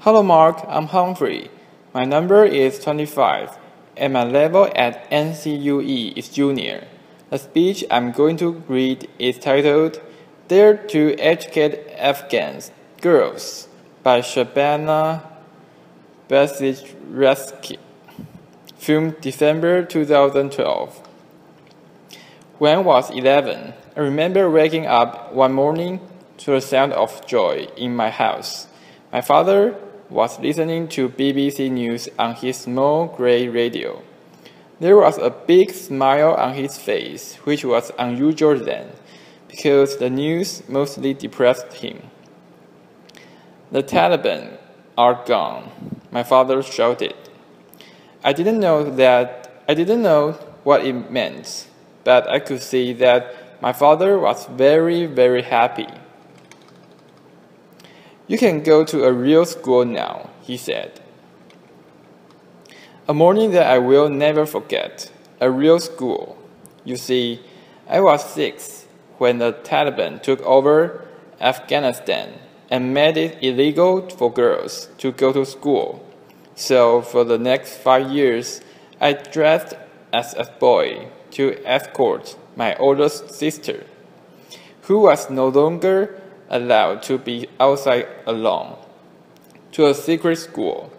Hello Mark, I'm Humphrey. My number is 25, and my level at NCUE is junior. The speech I'm going to read is titled Dare to Educate Afghan Girls by Shabana, Basij, Rasikh. Filmed December 2012. When I was 11, I remember waking up one morning to the sound of joy in my house. My father was listening to BBC News on his small gray radio. There was a big smile on his face, which was unusual then, because the news mostly depressed him. "The Taliban are gone," my father shouted. I didn't know what it meant, but I could see that my father was very, very happy. "You can go to a real school now," he said. A morning that I will never forget, a real school. You see, I was 6 when the Taliban took over Afghanistan and made it illegal for girls to go to school. So for the next 5 years, I dressed as a boy to escort my oldest sister, who was no longer allowed to be outside alone, to a secret school.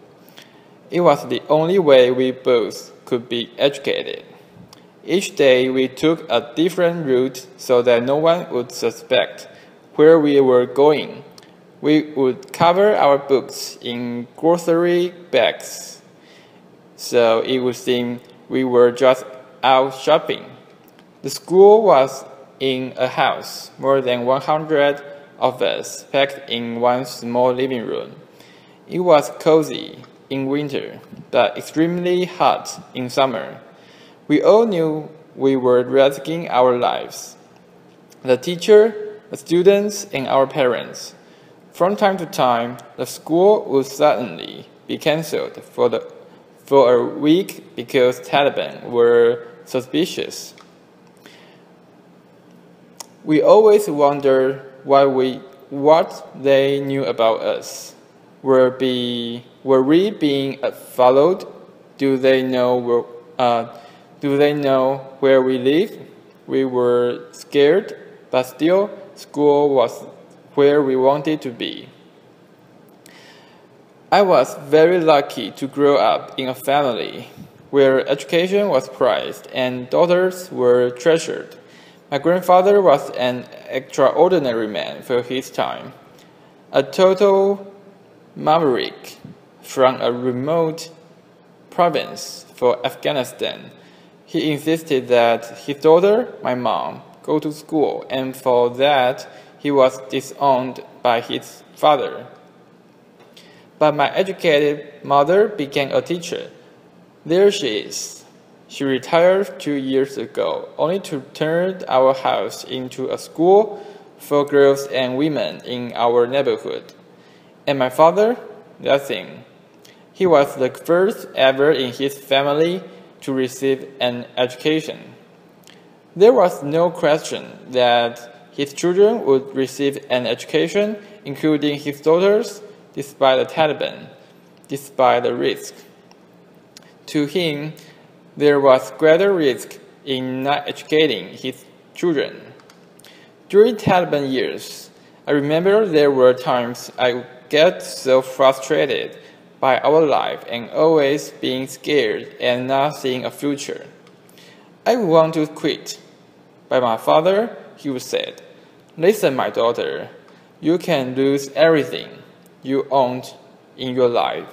It was the only way we both could be educated. Each day we took a different route so that no one would suspect where we were going. We would cover our books in grocery bags, so it would seem we were just out shopping. The school was in a house, more than 100 of us packed in one small living room. It was cozy in winter, but extremely hot in summer. We all knew we were risking our lives. The teacher, the students, and our parents. From time to time, the school would suddenly be cancelled for a week because Taliban were suspicious. We always wondered what they knew about us. Were we being followed? Do they know where we live? We were scared, but still, school was where we wanted to be. I was very lucky to grow up in a family where education was prized and daughters were treasured. My grandfather was an extraordinary man for his time, a total maverick from a remote province for Afghanistan. He insisted that his daughter, my mom, go to school, and for that he was disowned by his father. But my educated mother became a teacher. There she is. She retired 2 years ago, only to turn our house into a school for girls and women in our neighborhood. And my father? Nothing. He was the first ever in his family to receive an education. There was no question that his children would receive an education, including his daughters, despite the Taliban, despite the risk. To him, there was greater risk in not educating his children. During Taliban years, I remember there were times I would get so frustrated by our life and always being scared and not seeing a future. I would want to quit. But my father, he would say, "Listen, my daughter, you can lose everything you owned in your life.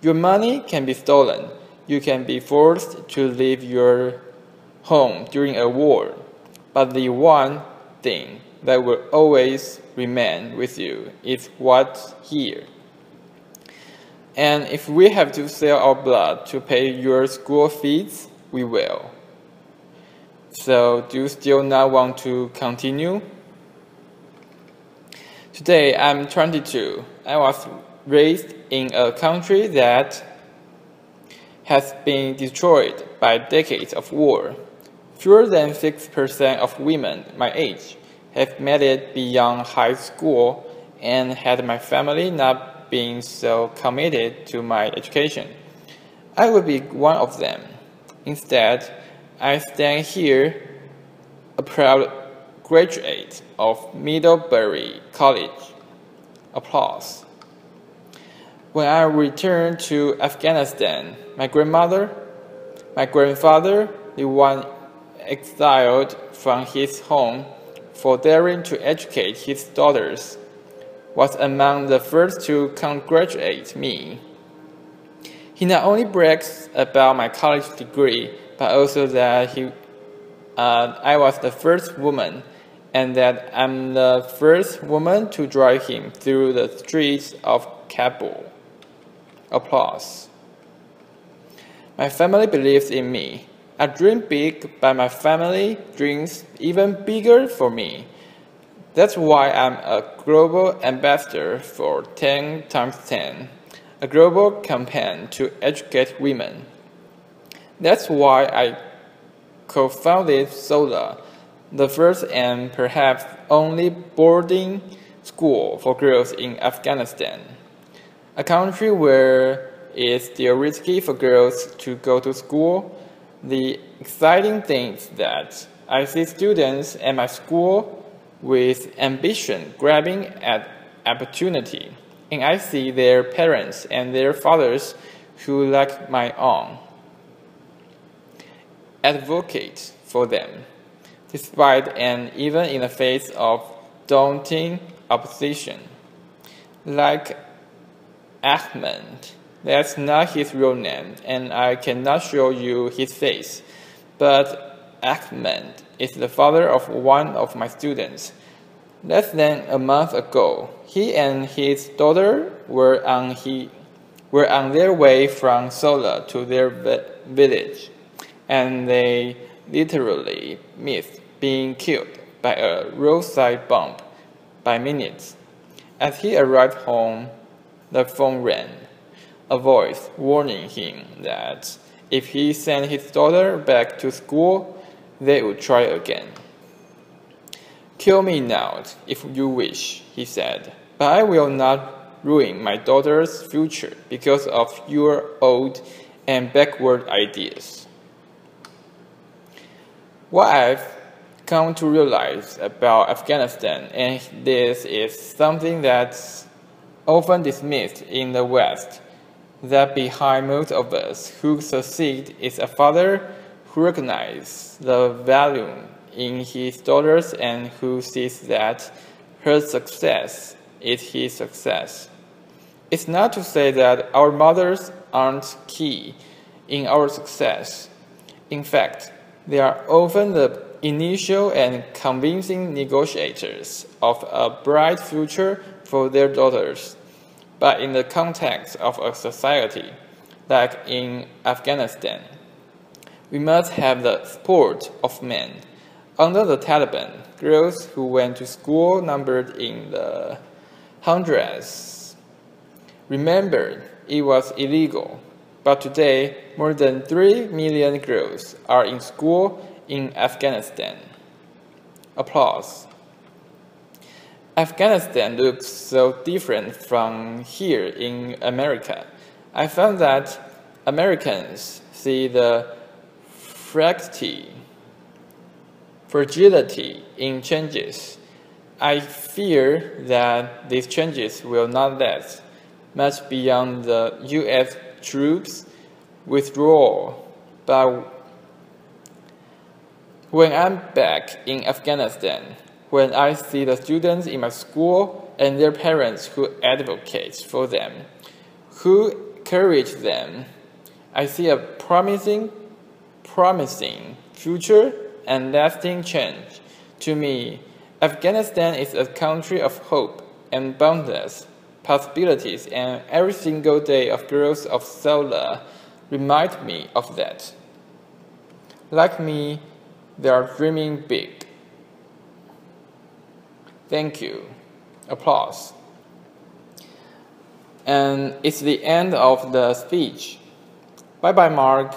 Your money can be stolen. You can be forced to leave your home during a war. But the one thing that will always remain with you is what's here. And if we have to sell our blood to pay your school fees, we will. So do you still not want to continue?" Today, I'm 22. I was raised in a country that has been destroyed by decades of war. Fewer than 6% of women my age have made it beyond high school, and had my family not being so committed to my education. I would be one of them. Instead, I stand here, a proud graduate of Middlebury College. Applause. When I returned to Afghanistan, my grandfather, the one exiled from his home for daring to educate his daughters, was among the first to congratulate me. He not only brags about my college degree, but also that I was the first woman, and that I'm the first woman to drive him through the streets of Kabul. Applause. My family believes in me. I dream big, but my family dreams even bigger for me. That's why I'm a global ambassador for 10 times 10, a global campaign to educate women. That's why I co-founded SOLA, the first and perhaps only boarding school for girls in Afghanistan, a country where it's still risky for girls to go to school. The exciting thing is that I see students at my school with ambition grabbing at opportunity, and I see their parents and their fathers who, like my own, advocate for them, despite and even in the face of daunting opposition. Like Ahmed, that's not his real name, and I cannot show you his face, but Ahmed is the father of one of my students. Less than a month ago, he and his daughter were on their way from Sola to their village, and they literally missed being killed by a roadside bomb by minutes. As he arrived home, the phone rang, a voice warning him that if he sent his daughter back to school, they would try again. "Kill me now, if you wish," he said, "but I will not ruin my daughter's future because of your old and backward ideas." What I've come to realize about Afghanistan, and this is something that's often dismissed in the West, that behind most of us who succeed is a father who recognizes the value in his daughters and who sees that her success is his success. It's not to say that our mothers aren't key in our success. In fact, they are often the initial and convincing negotiators of a bright future for their daughters. But in the context of a society like in Afghanistan, we must have the support of men. Under the Taliban, girls who went to school numbered in the hundreds. Remember, it was illegal, but today more than 3 million girls are in school in Afghanistan. Applause. Afghanistan looks so different from here in America. I found that Americans see the fragility in changes. I fear that these changes will not last much beyond the U.S. troops withdrawal. But when I'm back in Afghanistan, when I see the students in my school and their parents who advocate for them, who encourage them, I see a promising future and lasting change. To me, Afghanistan is a country of hope and boundless possibilities, and every single day of girls of Sola remind me of that. Like me, they are dreaming big. Thank you. Applause. And it's the end of the speech. Bye-bye, Mark.